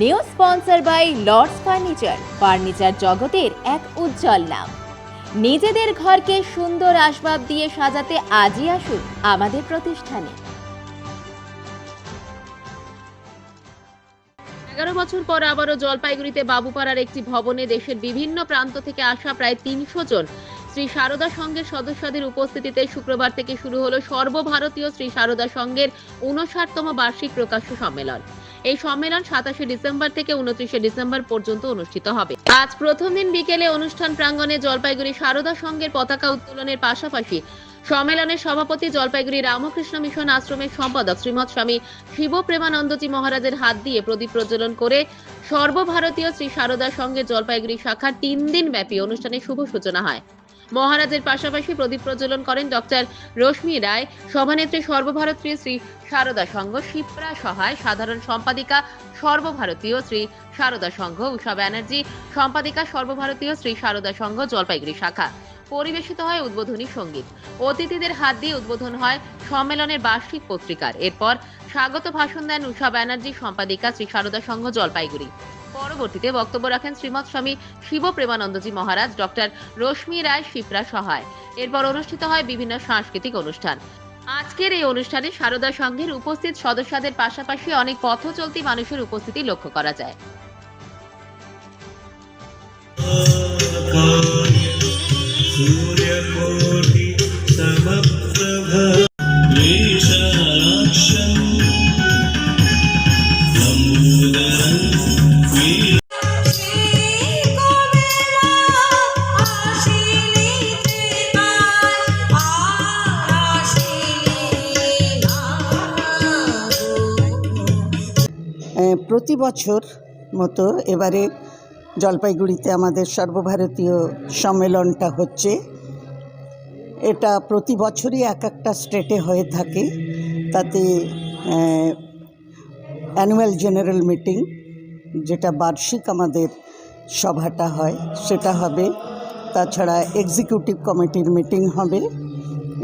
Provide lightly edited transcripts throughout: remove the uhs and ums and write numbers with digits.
New sponsor by Lords furniture জগতের এক উজ্জ্বল নাম। নিজেদের ঘরকে সুন্দর আসবাব দিয়ে সাজাতে আজই আসুন আমাদের প্রতিষ্ঠানে। 11 বছর পর আবারও জলপাইগুড়িতে বাবুপাড়ার একটি ভবনে দেশের বিভিন্ন প্রান্ত থেকে আসা প্রায় 300 জন শ্রী সারদা সংঘের সদস্যদের উপস্থিতিতে শুক্রবার থেকে শুরু হলো সর্বভারতীয় শ্রী সারদা সংঘের 59তম বার্ষিক প্রকাশ্য সম্মেলন। এই সম্মেলন 27শে ডিসেম্বর থেকে 29শে ডিসেম্বর পর্যন্ত অনুষ্ঠিত হবে। আজ প্রথম দিন বিকেলে অনুষ্ঠান প্রাঙ্গণে জলপাইগুড়ি সারদা সংঘের পতাকা উত্তোলনের পাশাপাশি সম্মেলনের সভাপতি জলপাইগুড়ি রামকৃষ্ণ মিশন আশ্রমের সম্পাদক শ্রীমৎ স্বামী শিব প্রেমানন্দজি মহারাজের হাত দিয়ে প্রদীপ প্রজ্বলন করে সর্বভারতীয় শ্রী সারদা সংঘের জলপাইগুড়ি শাখার 3 দিন ব্যাপী অনুষ্ঠানের শুভ সূচনা হয়। মহারাজের পাশাপাশি প্রদীপ প্রজ্বলন করেন ডক্টর রশ্মি রায়, সভানেত্রী সর্বভারতীয় শ্রী সারদা সংঘ শিপ্রা সহায়, সাধারণ সম্পাদিকা সর্বভারতীয় শ্রী সারদা সংঘ উষা ব্যানার্জি, সম্পাদিকা সর্বভারতীয় শ্রী সারদা সংঘ জলপাইগুড়ি শাখা। পরিবেশিত হয় উদ্বোধনী সঙ্গীত। অতিথিদের হাত দিয়ে উদ্বোধন হয় সম্মেলনের বার্ষিক পত্রিকার। এরপর স্বাগত ভাষণ দেন উষা ব্যানার্জি, সম্পাদিকা শ্রী সারদা সংঘ জলপাইগুড়ি। পরবর্তীতে বক্তব্য রাখেন শ্রীমৎ স্বামী শিব প্রেমানন্দজি মহারাজ, ডক্টর রশ্মি রায়, শিপ্রা সহায়। এরপর অনুষ্ঠিত হয় বিভিন্ন সাংস্কৃতিক অনুষ্ঠান। আজকের এই অনুষ্ঠানে সারদা সংঘের উপস্থিত সদস্যদের পাশাপাশি অনেক পথ চলতি মানুষের উপস্থিতি লক্ষ্য করা যায়। প্রতি বছর মতো এবারে জলপাইগুড়িতে আমাদের সর্বভারতীয় সম্মেলনটা হচ্ছে। এটা প্রতি বছরই এক একটা স্টেটে হয়ে থাকে। তাতে অ্যানুয়াল জেনারেল মিটিং, যেটা বার্ষিক আমাদের সভাটা হয়, সেটা হবে। তাছাড়া এক্সিকিউটিভ কমিটির মিটিং হবে।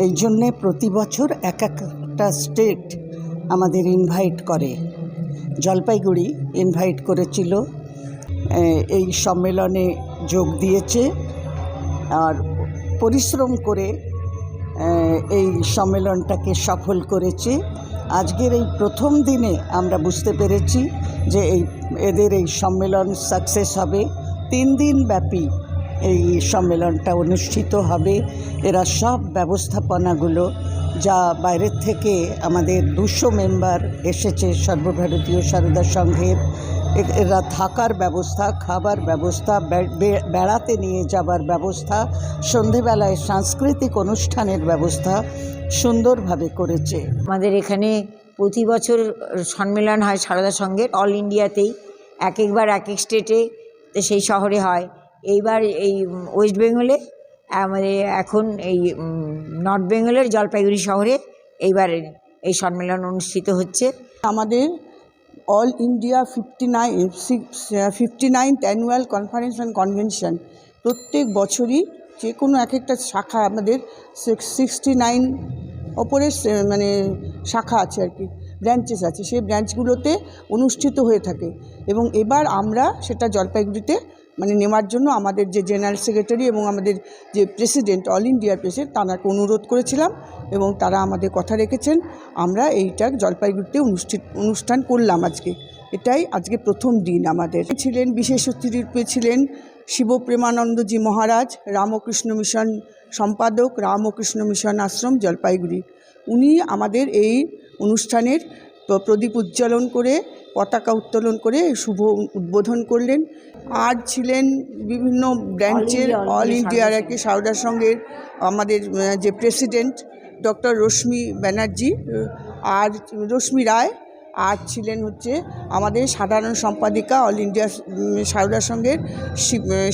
এই জন্যে প্রতি বছর এক একটা স্টেট আমাদের ইনভাইট করে। জলপাইগুড়ি ইনভাইট করেছিল, এই সম্মেলনে যোগ দিয়েছে আর পরিশ্রম করে এই সম্মেলনটাকে সফল করেছে। আজকের এই প্রথম দিনে আমরা বুঝতে পেরেছি যে এদের এই সম্মেলন সাকসেস হবে। 3 দিন ব্যাপী এই সম্মেলনটা অনুষ্ঠিত হবে। এরা সব ব্যবস্থাপনাগুলো, যা বাইরের থেকে আমাদের 200 মেম্বার এসেছে সর্বভারতীয় সারদা সংঘের, এরা থাকার ব্যবস্থা, খাবার ব্যবস্থা, বেড়াতে নিয়ে যাবার ব্যবস্থা, সন্ধেবেলায় সাংস্কৃতিক অনুষ্ঠানের ব্যবস্থা সুন্দরভাবে করেছে। আমাদের এখানে প্রতি বছর সম্মেলন হয় সারদা সংঘের, অল ইন্ডিয়াতেই, একবার এক এক স্টেটে সেই শহরে হয়। এইবার এই ওয়েস্ট বেঙ্গলে, আমাদের এখন এই নর্থ বেঙ্গলের জলপাইগুড়ি শহরে এইবার এই সম্মেলন অনুষ্ঠিত হচ্ছে। আমাদের all India 59th annual conference and convention প্রত্যেক বছরই যে কোনো এক একটা শাখা, আমাদের 69 ওপরে মানে শাখা আছে আর কি, ব্রাঞ্চেস আছে, সেই ব্রাঞ্চগুলোতে অনুষ্ঠিত হয়ে থাকে। এবং এবার আমরা সেটা জলপাইগুড়িতে মানে নেওয়ার জন্য আমাদের যে জেনারেল সেক্রেটারি এবং আমাদের যে প্রেসিডেন্ট, অল ইন্ডিয়ার প্রেসিডেন্ট, তাঁকে অনুরোধ করেছিলাম এবং তারা আমাদের কথা রেখেছেন। আমরা এইটা জলপাইগুড়িতে অনুষ্ঠান করলাম আজকে। এটাই আজকে প্রথম দিন আমাদের। ছিলেন বিশেষ অতিথিরূপে ছিলেন শিব প্রেমানন্দজি মহারাজ, রামকৃষ্ণ মিশন সম্পাদক, রামকৃষ্ণ মিশন আশ্রম জলপাইগুড়ি। উনি আমাদের এই অনুষ্ঠানের প্রদীপ উজ্জ্বলন করে, পতাকা উত্তোলন করে শুভ উদ্বোধন করলেন। আর ছিলেন বিভিন্ন ব্রাঞ্চের অল ইন্ডিয়ার আর কি সারদা সংঘের আমাদের যে প্রেসিডেন্ট ডক্টর রশ্মি ব্যানার্জি আর রশ্মি রায়, আর ছিলেন হচ্ছে আমাদের সাধারণ সম্পাদিকা অল ইন্ডিয়া সারদা সংঘের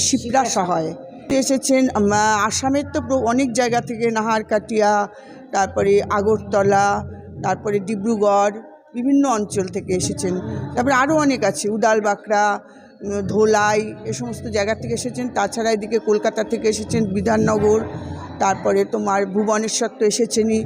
শিপ্রা সহায়। এসেছেন আসামের তো অনেক জায়গা থেকে, নাহারকাটিয়া, তারপরে আগরতলা, তারপরে ডিব্রুগড়, বিভিন্ন অঞ্চল থেকে এসেছেন। তারপরে আরও অনেক আছে, উদালবাকড়া, ধোলাই, এ সমস্ত জায়গা থেকে এসেছেন। তাছাড়া এদিকে কলকাতা থেকে এসেছেন, বিধাননগর, তারপরে তোমার ভুবনেশ্বর তো এসেছেনই।